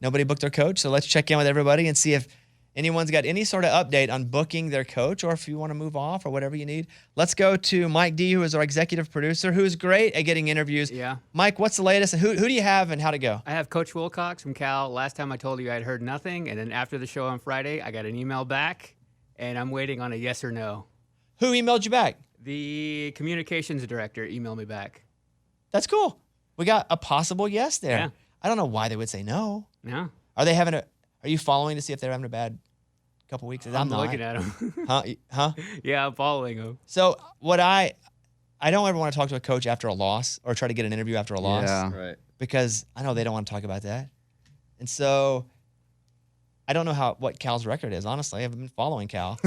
Nobody booked their coach, so let's check in with everybody and see if anyone's got any sort of update on booking their coach, or if you want to move off or whatever you need. Let's go to Mike D, who is our executive producer, who's great at getting interviews. Yeah. Mike, what's the latest? And who do you have and how'd it go? I have Coach Wilcox from Cal. Last time I told you I'd heard nothing, and then after the show on Friday, I got an email back, and I'm waiting on a yes or no. Who emailed you back? The communications director emailed me back. That's cool. We got a possible yes there. Yeah. I don't know why they would say no. Yeah. Are you following to see if they're having a bad couple weeks? I'm not looking at them. Huh? Yeah, I'm following them. So I don't ever want to talk to a coach after a loss or try to get an interview after a loss. Yeah. Right. Because I know they don't want to talk about that. And so I don't know what Cal's record is, honestly. I haven't been following Cal.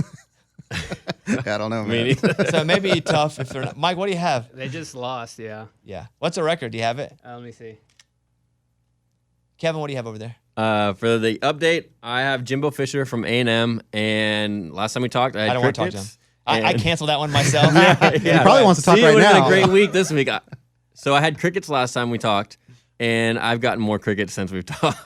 I don't know, man. So it may be tough if they're not. Mike, what do you have? They just lost, yeah. Yeah. What's the record? Do you have it? Let me see. Kevin, what do you have over there? For the update, I have Jimbo Fisher from A&M, and last time we talked, I had don't want to talk to crickets. him. I canceled that one myself. He probably wants to talk See, right it would've now. been a great week this week. So I had crickets last time we talked, and I've gotten more crickets since we've talked.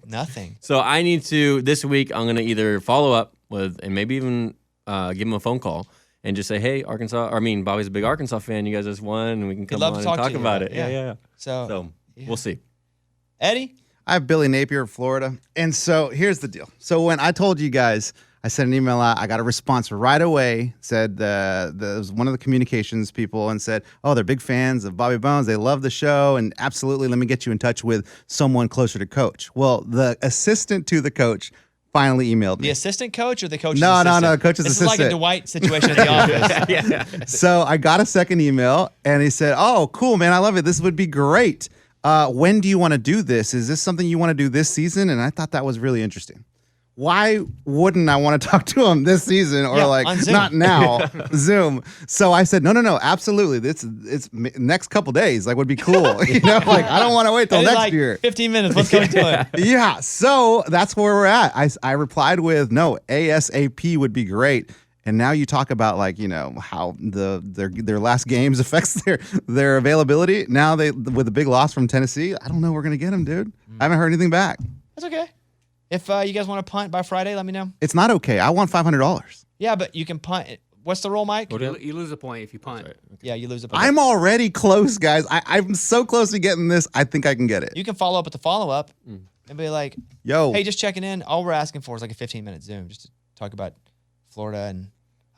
Nothing. So I need to, this week, I'm going to either follow up with, and maybe even give him a phone call and just say, hey, Bobby's a big Arkansas fan. You guys just won, and we can come love on to and talk talk to you. about it. Yeah. Yeah. So We'll see. Eddie? I have Billy Napier of Florida. And so here's the deal. So when I told you guys, I sent an email out. I got a response right away. Said it was one of the communications people and said, oh, they're big fans of Bobby Bones. They love the show. And absolutely, let me get you in touch with someone closer to coach. Well, the assistant to the coach finally emailed me. The assistant coach or the coach's No, assistant? coach's this assistant. This is like a Dwight situation at the office. So I got a second email, and he said, oh, cool, man. I love it. This would be great. When do you want to do this? Is this something you want to do this season? And I thought that was really interesting. Why wouldn't I want to talk to him this season or on Zoom. not now, Zoom? So I said, no, absolutely. It's next couple days. Like, would be cool. I don't want to wait till Eddie's next like, year. 15 minutes. Let's go into it. Yeah. So that's where we're at. I replied with, no, ASAP would be great. And now you talk about how their last games affects their availability. Now with a big loss from Tennessee, I don't know we're gonna get him, dude. I haven't heard anything back. That's okay. If you guys want to punt by Friday, let me know. It's not okay. I want $500. Yeah, but you can punt. What's the rule, Mike? You lose a point if you punt. Right. Yeah, you lose a point. I'm already close, guys. I'm so close to getting this. I think I can get it. You can follow up with the follow-up and be like, Yo, hey, just checking in. All we're asking for is like a 15-minute Zoom just to talk about Florida and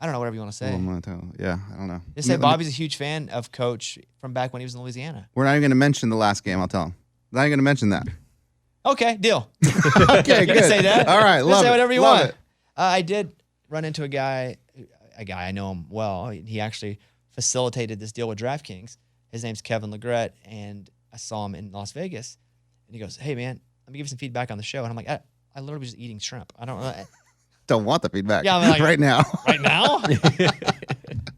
I don't know, whatever you want to say. I'm gonna tell. Yeah, I don't know. Just say Bobby's a huge fan of Coach from back when he was in Louisiana. We're not even gonna mention the last game. I'll tell him. Not even gonna mention that. Okay, deal. Okay, You good. can say that. All right, You can love say it. whatever you Love want. it. I did run into a guy, I know him well. He actually facilitated this deal with DraftKings. His name's Kevin Legret, and I saw him in Las Vegas. And he goes, hey, man, let me give you some feedback on the show. And I'm like, I literally was just eating shrimp. I don't know. Don't want the feedback. Yeah, I'm like, right now. Right now?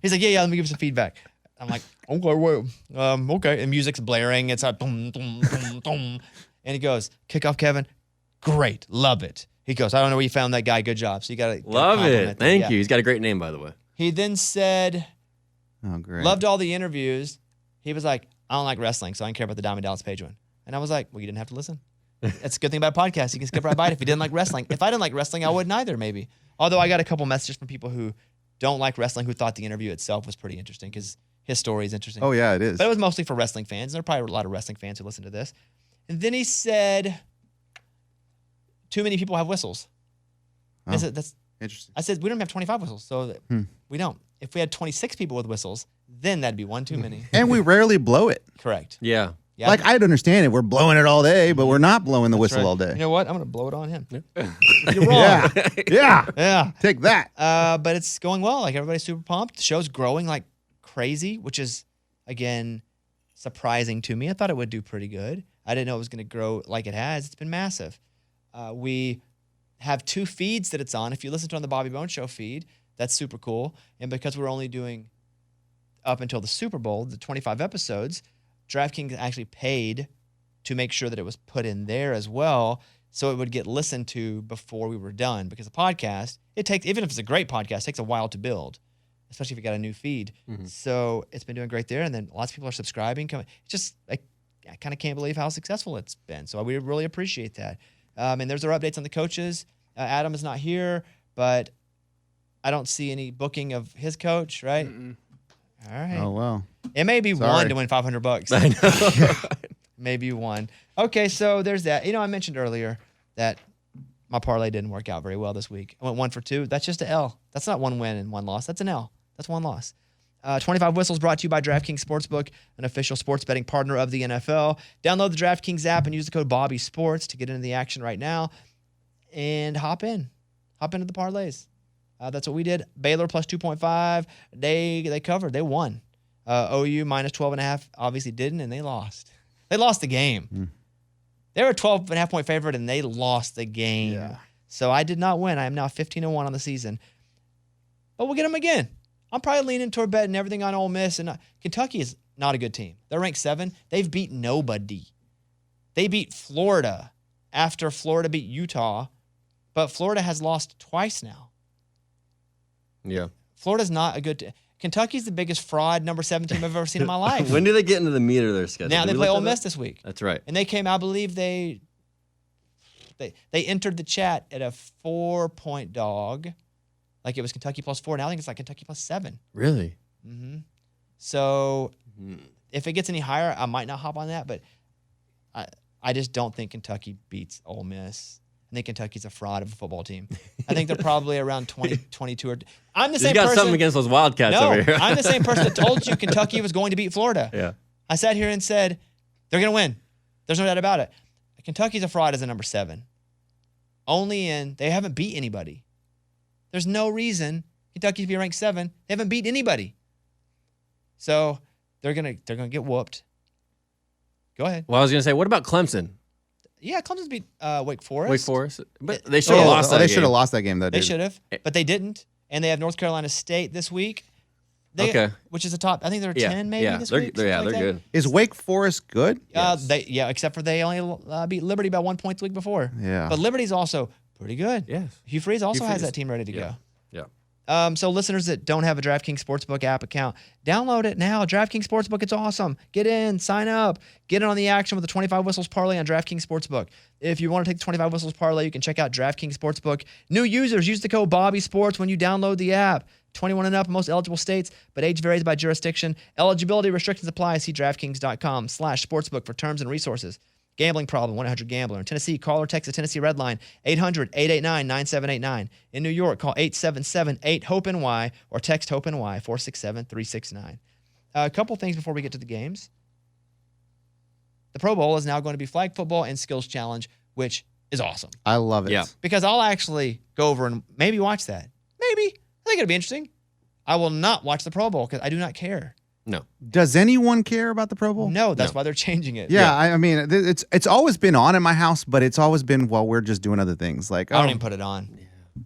He's like, yeah, let me give you some feedback. I'm like, okay, well, okay. And music's blaring. It's like, boom, boom, boom, boom. And he goes, Kickoff Kevin, great, love it. He goes, I don't know where you found that guy. Good job. So you got to Love it. Thank you. He's got a great name, by the way. He then said, Oh, great. loved all the interviews. He was like, I don't like wrestling, so I don't care about the Diamond Dallas Page one. And I was like, well, you didn't have to listen. That's a good thing about podcasts. You can skip right by it if you didn't like wrestling. If I didn't like wrestling, I wouldn't either, maybe. Although I got a couple messages from people who don't like wrestling who thought the interview itself was pretty interesting because his story is interesting. Oh, yeah, it is. But it was mostly for wrestling fans. There are probably a lot of wrestling fans who listen to this. And then he said, too many people have whistles. Oh, I said, that's interesting. I said, we don't have 25 whistles, so we don't. If we had 26 people with whistles, then that'd be one too many. And we rarely blow it. Correct. Yeah. Yeah. Like, I'd understand it. We're blowing it all day, but we're not blowing the whistle Right. all day. You know what? I'm going to blow it on him. You're wrong. Yeah. Yeah. Yeah. Take that. But it's going well. Like, everybody's super pumped. The show's growing like crazy, which is, again, surprising to me. I thought it would do pretty good. I didn't know it was going to grow like it has. It's been massive. We have 2 feeds that it's on. If you listen to it on the Bobby Bones Show feed, that's super cool. And because we're only doing up until the Super Bowl, the 25 episodes, DraftKings actually paid to make sure that it was put in there as well, so it would get listened to before we were done. Because a podcast, it takes, even if it's a great podcast, it takes a while to build, especially if you got a new feed. So it's been doing great there, and then lots of people are subscribing. It's just, I kind of can't believe how successful it's been. So we really appreciate that. And there's our updates on the coaches. Adam is not here, but I don't see any booking of his coach, right? Mm-mm. All right. Oh, well. It may be Sorry. one to win $500. I know. Maybe one. Okay, so there's that. I mentioned earlier that my parlay didn't work out very well this week. I went 1 for 2. That's just an L. That's not 1 win and 1 loss. That's an L. That's 1 loss. 25 Whistles brought to you by DraftKings Sportsbook, an official sports betting partner of the NFL. Download the DraftKings app and use the code BobbySports to get into the action right now and hop into the parlays. That's what we did. Baylor plus 2.5. They covered. They won. OU minus 12.5 obviously didn't, and they lost. They lost the game. They were a 12.5 point favorite, and they lost the game. Yeah. So I did not win. I am now 15-1 on the season. But we'll get them again. I'm probably leaning toward betting everything on Ole Miss. And Kentucky is not a good team. They're ranked 7. They've beat nobody. They beat Florida after Florida beat Utah, but Florida has lost twice now. Yeah. Florida's not a good team. Kentucky's the biggest fraud number 7 team I've ever seen in my life. When do they get into the meat of their schedule? Now Did they we play look Ole that Miss up? this week. That's right. And they came, I believe they entered the chat at a 4-point dog. Like it was Kentucky plus 4. Now I think it's like Kentucky plus 7. Really? Mm-hmm. So if it gets any higher, I might not hop on that. But I just don't think Kentucky beats Ole Miss. I think Kentucky's a fraud of a football team. I think they're probably around 20, 22. I'm the You same got person. something against those Wildcats No, over here. I'm the same person that told you Kentucky was going to beat Florida. Yeah. I sat here and said, they're going to win. There's no doubt about it. Kentucky's a fraud as a number 7. They haven't beat anybody. There's no reason Kentucky to be ranked 7. They haven't beat anybody. So they're gonna get whooped. Go ahead. Well, I was going to say, what about Clemson? Yeah, Clemson's beat Wake Forest. Wake Forest? But they should have lost that They game. should have lost that game, though, They dude. should have, but they didn't. And they have North Carolina State this week. Okay. Which is a top. I think they're 10 maybe this they're, week. They're, something like they're that. good. Is Wake Forest good? Except for they only beat Liberty by 1 point the week before. Yeah. But Liberty's also pretty good. Yes. Hugh Freeze also Hugh has Freeze. that team ready to Yeah. go. Yeah. So listeners that don't have a DraftKings Sportsbook app account, download it now. DraftKings Sportsbook, it's awesome. Get in, sign up, get in on the action with the 25 Whistles parlay on DraftKings Sportsbook. If you want to take the 25 Whistles parlay, you can check out DraftKings Sportsbook. New users, use the code BobbySports when you download the app. 21 and up in most eligible states, but age varies by jurisdiction. Eligibility restrictions apply. See DraftKings.com/sportsbook for terms and resources. Gambling problem, 1-800-GAMBLER. In Tennessee, call or text the Tennessee REDLINE, 800-889-9789. In New York, call 877-8-HOPENY or text HOPENY, 467-369. A couple things before we get to the games. The Pro Bowl is now going to be flag football and skills challenge, which is awesome. I love it. Yeah. Because I'll actually go over and maybe watch that. Maybe. I think it'll be interesting. I will not watch the Pro Bowl because I do not care. No. Does anyone care about the Pro Bowl? No, that's No. why they're changing it. Yeah, I mean, it's always been on in my house, but it's always been, well, we're just doing other things. Like, I don't even put it on.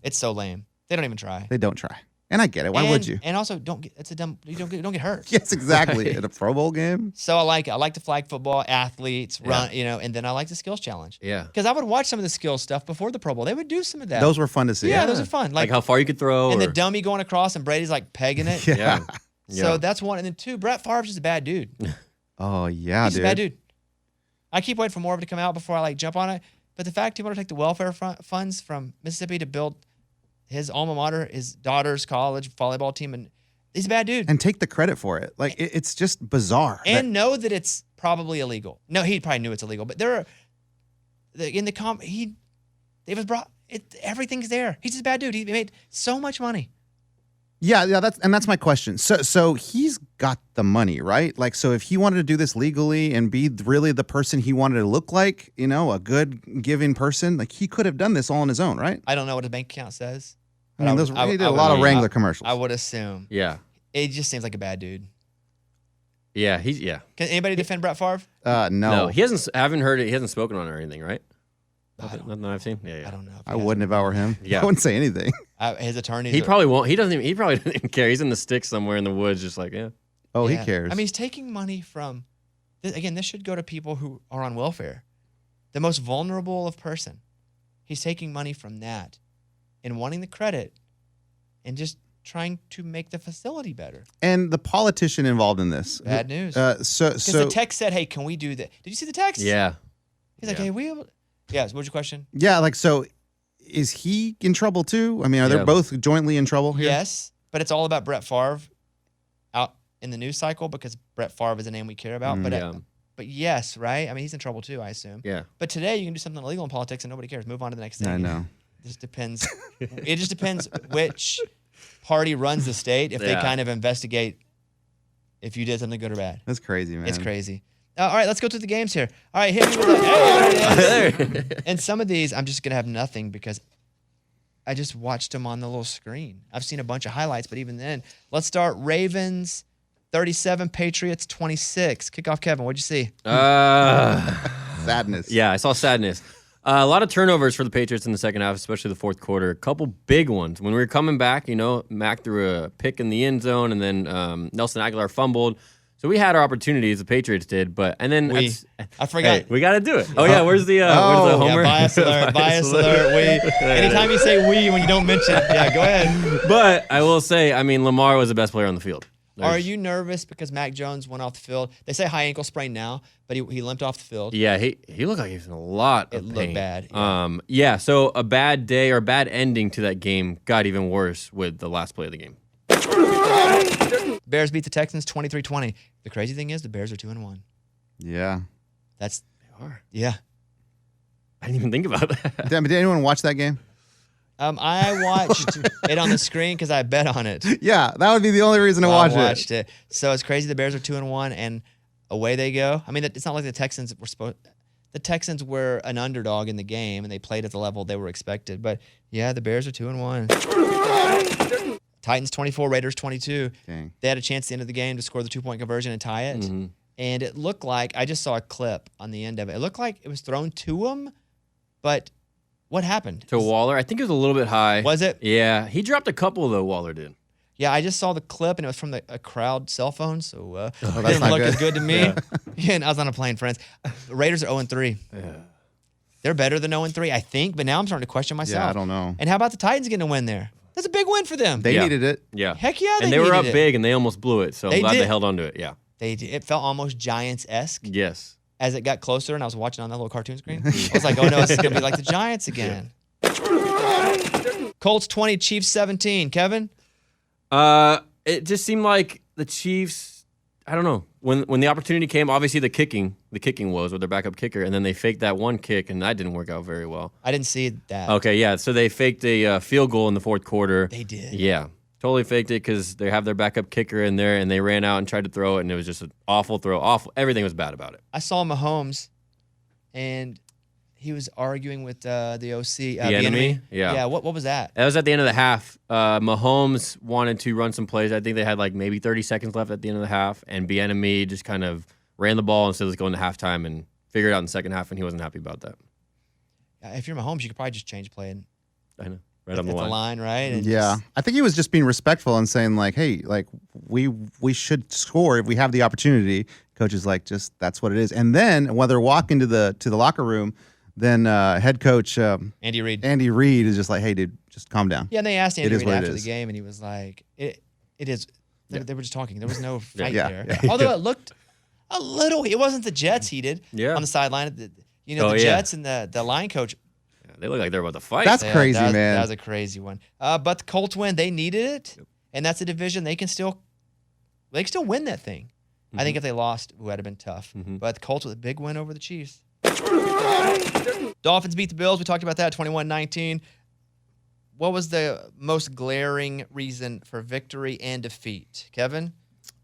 It's so lame. They don't even try. they don't try. And I get it. Why would you? And also, you don't get hurt. Yes, exactly. Right. At a Pro Bowl game? So I like the flag football, athletes, run, and then I like the skills challenge. Yeah. Because I would watch some of the skills stuff before the Pro Bowl. They would do some of that. Those were fun to see. yeah, those are fun. Like how far you could throw. and the or- dummy going across and Brady's like pegging it. Yeah. Yeah. So that's one. And then 2, Brett Favre's just a bad dude. Oh, yeah, He's dude. a bad dude. I keep waiting for more of it to come out before I like jump on it. But the fact he wanted to take the welfare funds from Mississippi to build his alma mater, his daughter's college volleyball team, and he's a bad dude. And take the credit for it. Like, it's just bizarre. And know that it's probably illegal. No, he probably knew it's illegal. But there are everything's there. He's just a bad dude. He made so much money. Yeah, that's my question. So he's got the money, right? Like, so if he wanted to do this legally and be really the person he wanted to look like, a good giving person, like he could have done this all on his own, right? I don't know what his bank account says. I mean, I he did would- a lot of I- Wrangler commercials. I would assume. Yeah. It just seems like a bad dude. Yeah. Can anybody defend Brett Favre? No, No. He hasn't. I haven't heard it. He hasn't spoken on it or anything, right? I don't- Nothing I've seen. Yeah. I don't know. I wouldn't if I were him. Yeah. I wouldn't say anything. His attorneys. He are- probably won't. He doesn't even. He probably doesn't even care. He's in the sticks somewhere in the woods, just like yeah. Oh, Yeah. he cares. I mean, he's taking money from. Again, this should go to people who are on welfare, the most vulnerable of person. He's taking money from that, and wanting the credit, and just trying to make the facility better. and the politician involved in this. Bad news. So Because the text said, "Hey, can we do that?" Did you see the text? Yeah. He's like, Yeah. "Hey, Yeah. So what's your question? Yeah, like so, is he in trouble too? I mean, are they Yeah. both jointly in trouble here? Yes, but it's all about Brett Favre out in the news cycle because Brett Favre is a name we care about. But yes, right? I mean, he's in trouble too, I assume. Yeah. But today you can do something illegal in politics and nobody cares. Move on to the next thing. I know. It just depends. It just depends which party runs the state if they kind of investigate if you did something good or bad. That's crazy, man. It's crazy. All right, let's go through the games here. All right, hit me with it. Hey, there it is. And some of these, I'm just going to have nothing because I just watched them on the little screen. I've seen a bunch of highlights, but even then, let's start Ravens 37, Patriots 26. Kickoff Kevin, what'd you see? Sadness. Yeah, I saw sadness. A lot of turnovers for the Patriots in the second half, especially the fourth quarter. A couple big ones. When we were coming back, Mac threw a pick in the end zone, and then Nelson Aguilar fumbled. So we had our opportunities, the Patriots did, but I forgot. Hey, we got to do it. Oh yeah, where's the homer? Bias alert, bias alert. We. Anytime you say we when you don't mention it, yeah, go ahead. But I will say, I mean, Lamar was the best player on the field. Are you nervous because Mac Jones went off the field? They say high ankle sprain now, but he limped off the field. Yeah, he looked like he was in a lot of pain. It looked bad. Yeah. So a bad day or bad ending to that game got even worse with the last play of the game. Bears beat the Texans 23-20. The crazy thing is the Bears are 2-1. Yeah. They are. Yeah. I didn't even think about that. Damn, did anyone watch that game? I watched it on the screen because I bet on it. Yeah, that would be the only reason to watch watched it. So it's crazy. The Bears are 2-1, and away they go. I mean, it's not like the Texans were supposed. The Texans were an underdog in the game, and they played at the level they were expected. But yeah, the Bears are 2-1. Titans 24, Raiders 22. Dang. They had a chance at the end of the game to score the 2-point conversion and tie it. Mm-hmm. And it looked like, I just saw a clip on the end of it. It looked like it was thrown to him, but what happened? To Waller, I think it was a little bit high. Was it? Yeah, he dropped a couple though. Waller did. Yeah, I just saw the clip, and it was from a crowd cell phone, so it that's didn't not look good. as good to me. Yeah, and I was on a plane, friends. The Raiders are 0-3. Yeah. They're better than 0-3, I think, but now I'm starting to question myself. Yeah, I don't know. And how about the Titans getting a win there? That's a big win for them. They needed it. Yeah. Heck yeah, and they were up needed it. big, and they almost blew it. So I'm glad they held on to it. Yeah. It felt almost Giants-esque Yes. as it got closer, and I was watching on that little cartoon screen. I was like, oh no, this is going to be like the Giants again. Colts 20, Chiefs 17. Kevin? It just seemed like the Chiefs, I don't know. When the opportunity came, obviously the kicking was with their backup kicker, and then they faked that one kick, and that didn't work out very well. I didn't see that. Okay, yeah. So they faked a field goal in the fourth quarter. They did. Yeah. Totally faked it because they have their backup kicker in there, and they ran out and tried to throw it, and it was just an awful throw. Awful. Everything was bad about it. I saw Mahomes, and he was arguing with the OC. The enemy? Yeah. Yeah, what was that? That was at the end of the half. Mahomes wanted to run some plays. I think they had like maybe 30 seconds left at the end of the half, and Bieniemy just kind of ran the ball instead of going to halftime and figured it out in the second half, and he wasn't happy about that. If you're Mahomes, you could probably just change play and I know. Right on at the line. the line, right? And Yeah, I think he was just being respectful and saying like, "Hey, like we should score if we have the opportunity." Coach is like, "Just that's what it is." And then when they're walking to the locker room, then head coach Andy Reid is just like, "Hey, dude, just calm down." Yeah, and they asked It Andy is Reid what it after the is. game, and he was like, "It is." They were just talking. There was no fight Yeah, there. yeah. Although it looked a little. It wasn't the Jets heated Yeah. on the sideline. The Oh, yeah. Jets and the line coach. They look like they're about to fight. That's crazy, that was, man. That was a crazy one. But the Colts win. They needed it, and that's a division they can still win that thing. I think if they lost, it would have been tough. But the Colts with a big win over the Chiefs. Dolphins beat the Bills. We talked about that 21-19. What was the most glaring reason for victory and defeat, Kevin?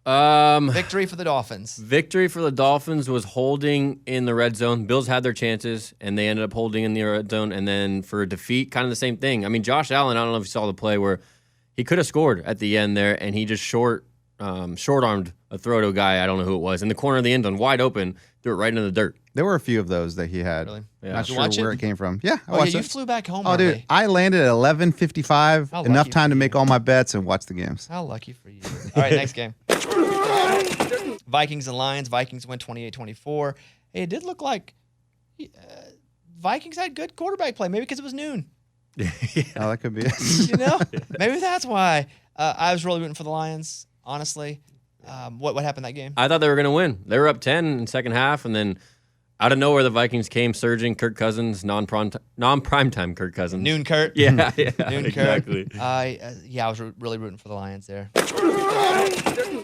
Victory for the Dolphins. Victory for the Dolphins was holding in the red zone. Bills had their chances, and they ended up holding in the red zone. And then for defeat, kind of the same thing. I mean, Josh Allen, I don't know if you saw the play where he could have scored at the end there, and he just short-armed a throw to a guy, I don't know who it was, in the corner of the end zone, wide open, threw it right into the dirt. There were a few of those that he had. Really? Yeah. Not Did you sure watch where it? it came from. Yeah, I Oh, yeah, watched you it. flew back home Oh, dude, early. I landed at 11:55, How enough lucky time to for make you. all my bets and watch the games. How lucky for you. All right, next game. Vikings and Lions. Vikings win 28-24. Hey, it did look like Vikings had good quarterback play, maybe because it was noon. Oh, that could be it. You know? Maybe that's why. I was really rooting for the Lions, honestly. What happened that game? I thought they were going to win. They were up 10 in the second half, and then Out of nowhere, the Vikings came surging. Kirk Cousins, non-primetime Kirk Cousins. Noon Kurt. Yeah, Noon exactly. Kurt. I was really rooting for the Lions there.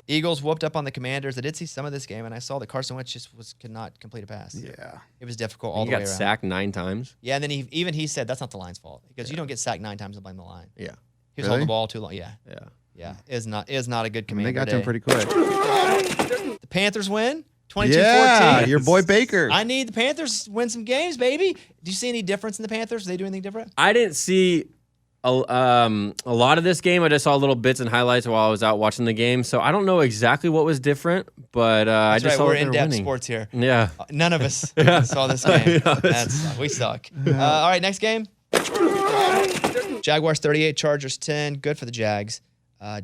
Eagles whooped up on the Commanders. I did see some of this game, and I saw that Carson Wentz just could not complete a pass. Yeah. It was difficult all He the way got around. sacked 9 times. Yeah, and then he said that's not the line's fault because you don't get sacked 9 times and blame the line. Yeah. He was holding the ball too long. Yeah, Yeah. yeah. Is not a good commander. They got to day. him pretty quick. The Panthers win 22-14. Yeah, your boy Baker. I need the Panthers to win some games, baby. Do you see any difference in the Panthers? Do they do anything different? I didn't see a lot of this game. I just saw little bits and highlights while I was out watching the game. So I don't know exactly what was different, but I just saw we're that they were in-depth winning. sports here. Yeah. None of us saw this game. We suck. All right, next game. Jaguars 38, Chargers 10. Good for the Jags.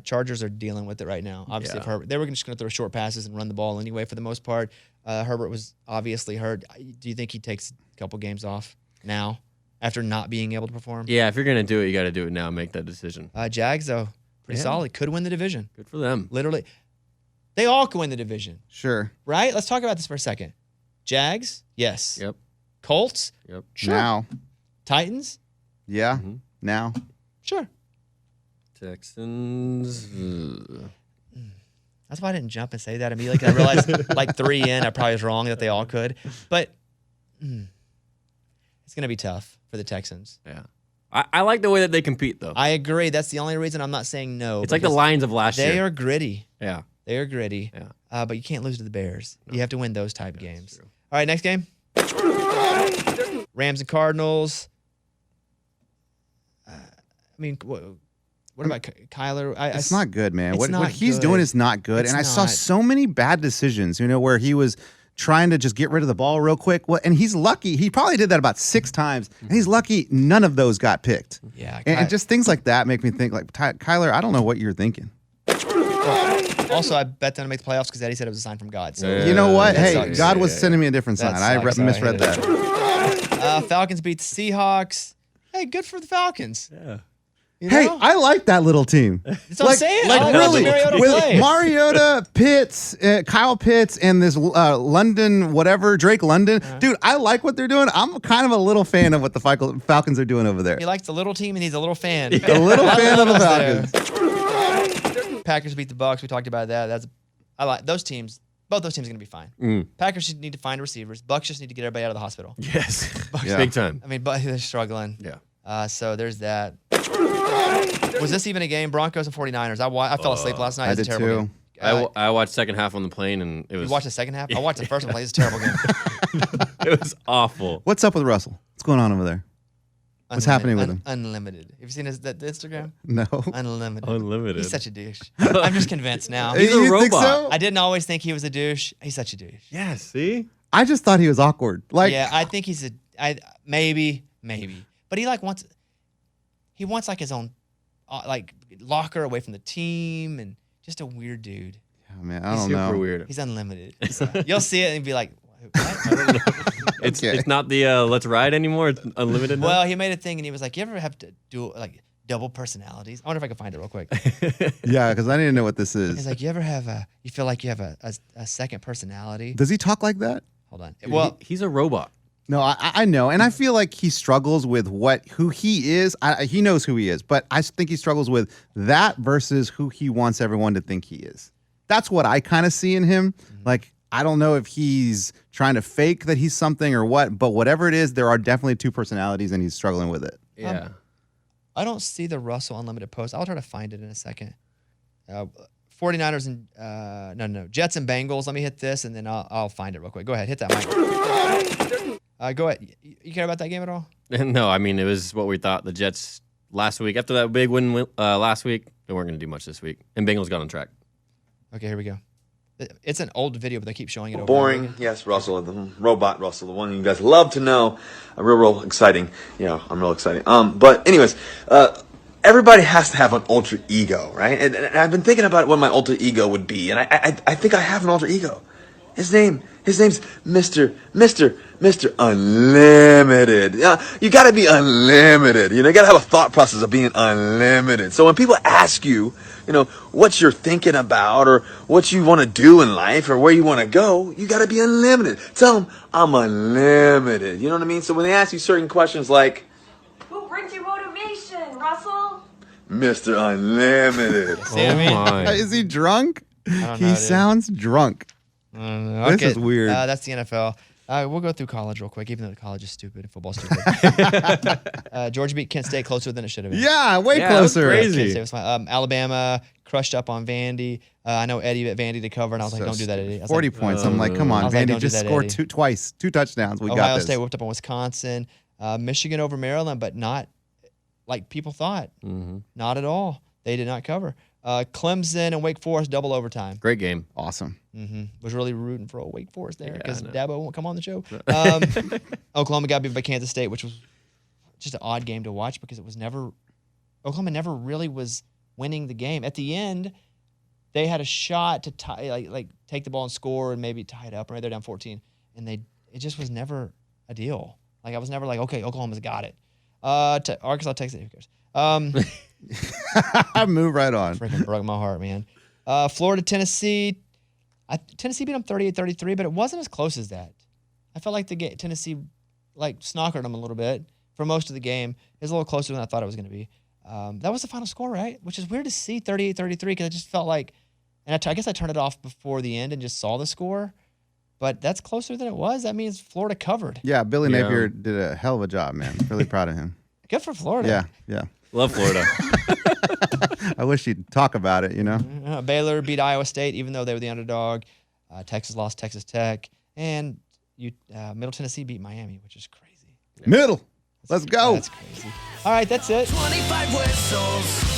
Chargers are dealing with it right now. Obviously, if Herbert, they were just going to throw short passes and run the ball anyway for the most part. Herbert was obviously hurt. Do you think he takes a couple games off now after not being able to perform? Yeah, if you're going to do it, you got to do it now and make that decision. Jags, though, pretty solid. Could win the division. Good for them. Literally. They all could win the division, Sure. right? Let's talk about this for a second. Jags, yes. Yep. Colts, Yep. sure. Now. Titans, Yeah. Mhm. Now. sure. Texans. That's why I didn't jump and say that immediately. 'Cause I realized, like 3 in, I probably was wrong that they all could. But it's going to be tough for the Texans. Yeah. I like the way that they compete, though. I agree. That's the only reason I'm not saying no. It's like the because Lions of last They year. are gritty. Yeah. They are gritty. Yeah. But you can't lose to the Bears. You have to win those type games. true. All right, next game. Rams and Cardinals. What about Kyler? It's not good, man. it's What not he's good. doing is not good. It's And I saw not. so many bad decisions, where he was trying to just get rid of the ball real quick. Well, and he's lucky. He probably did that about 6 times. And he's lucky none of those got picked. Yeah. And just things like that make me think, like, Kyler, I don't know what you're thinking. Also, I bet them to make the playoffs because Eddie said it was a sign from God. So Yeah. You know what? that Hey, sucks. God was sending me a different That sign. I sucks. I misread hate it. that. Falcons beat the Seahawks. Hey, good for the Falcons. Yeah. You Hey, know? I like that little team. That's what I'm saying. Like I like really, Mariota with play. Mariota, Pitts, Kyle Pitts, and this London, whatever, Drake London. Dude, I like what they're doing. I'm kind of a little fan of what the Falcons are doing over there. He likes the little team and he's a little fan. A little fan of the littles Falcons. there. Packers beat the Bucks. We talked about that. I like those teams. Both those teams are going to be fine. Packers just need to find receivers. Bucks just need to get everybody out of the hospital. Yes. Yeah. Big time. I mean, but they're struggling. Yeah. So there's that. Was this even a game? Broncos and 49ers. I fell asleep last night. I It was did a terrible too. game. I watched second half on the plane, and it You was watched the second half? I watched the first one. It's a terrible game. it was awful. What's up with Russell? What's going on over there? What's happening with him? Unlimited. Have you seen the Instagram? No. Unlimited. Unlimited. He's such a douche. I'm just convinced now. He's a You think robot. so? I didn't always think he was a douche. He's such a douche. Yeah. See. I just thought he was awkward. Like, Yeah, I think he's maybe, but he wants like his own like locker away from the team and just a weird dude. oh, man, I He's don't super know. weird. He's unlimited. You'll see it and be like, what? Okay. It's not the let's ride anymore. It's unlimited. now? Well, he made a thing and he was like, you ever have to do like double personalities? I wonder if I can find it real quick. Yeah, because I didn't know what this He's is. like, you ever have you feel like you have a second personality? Does he talk like that? Hold on. Dude, Well, he's a robot. No, I know, and I feel like he struggles with who he is. He knows who he is, but I think he struggles with that versus who he wants everyone to think he is. That's what I kind of see in him. Like, I don't know if he's trying to fake that he's something or what, but whatever it is, there are definitely 2 personalities, and he's struggling with it. Yeah. I don't see the Russell Unlimited post. I'll try to find it in a second. 49ers and no, Jets and Bengals. Let me hit this, and then I'll find it real quick. Go ahead, hit that mic. Go ahead. You care about that game at all? No, I mean it was what we thought. The Jets last week, after that big win last week, they weren't going to do much this week, and Bengals got on track. Okay, here we go. It's an old video, but they keep showing it over. Boring, yes, Russell, the robot Russell, the one you guys love to know. Real exciting. I'm real exciting. But anyways, everybody has to have an alter ego, right? And I've been thinking about what my alter ego would be, and I think I have an alter ego. His name's Mr. Mr. Unlimited. Yeah, you got to be unlimited. You know, you got to have a thought process of being unlimited. So when people ask you, you know, what you're thinking about or what you want to do in life or where you want to go, you got to be unlimited. Tell them, I'm unlimited. You know what I mean? So when they ask you certain questions like, who brings you motivation, Russell? Mr. Unlimited. See what I mean? my. Is he drunk? know, He dude. sounds drunk. I don't know. This is weird. That's the NFL. We'll go through college real quick, even though college is stupid and football's stupid. Georgia beat Kent State closer than it should have been. Yeah, way Yeah, that was closer. crazy. Kent State was fine. Alabama crushed up on Vandy. I know Eddie at Vandy to cover, and I was like, don't do that, Eddie. I was 40 like, points. I'm like, come on, I was like, Vandy don't do just that, scored Eddie. twice, 2 touchdowns. We got Ohio this. State whooped up on Wisconsin. Michigan over Maryland, but not like people thought. Not at all. They did not cover. Clemson and Wake Forest double overtime. Great game. Awesome. Was really rooting for old Wake Forest there because I know. Dabo won't come on the show. Oklahoma got beat by Kansas State, which was just an odd game to watch because it was never Oklahoma never really was winning the game. At the end, they had a shot to tie, like take the ball and score and maybe tie it up. Right, they're down 14, and it just was never a deal. Like I was never like, okay, Oklahoma's got it. Arkansas, Texas, who cares? I move right on. Freaking broke my heart, man. Florida, Tennessee. Tennessee beat them 38-33, but it wasn't as close as that. I felt like Tennessee snockered them a little bit for most of the game. It was a little closer than I thought it was going to be. That was the final score, right? Which is weird to see, 38-33, because I just felt like, and I guess I turned it off before the end and just saw the score, but that's closer than it was. That means Florida covered. Yeah, Billy Yeah. Napier did a hell of a job, man. Really proud of him. Good for Florida. Yeah. Love Florida. I wish he'd talk about it, you know? Baylor beat Iowa State, even though they were the underdog. Texas lost Texas Tech. And Middle Tennessee beat Miami, which is crazy. Middle. Let's go. That's crazy. All right, that's it. 25 whistles.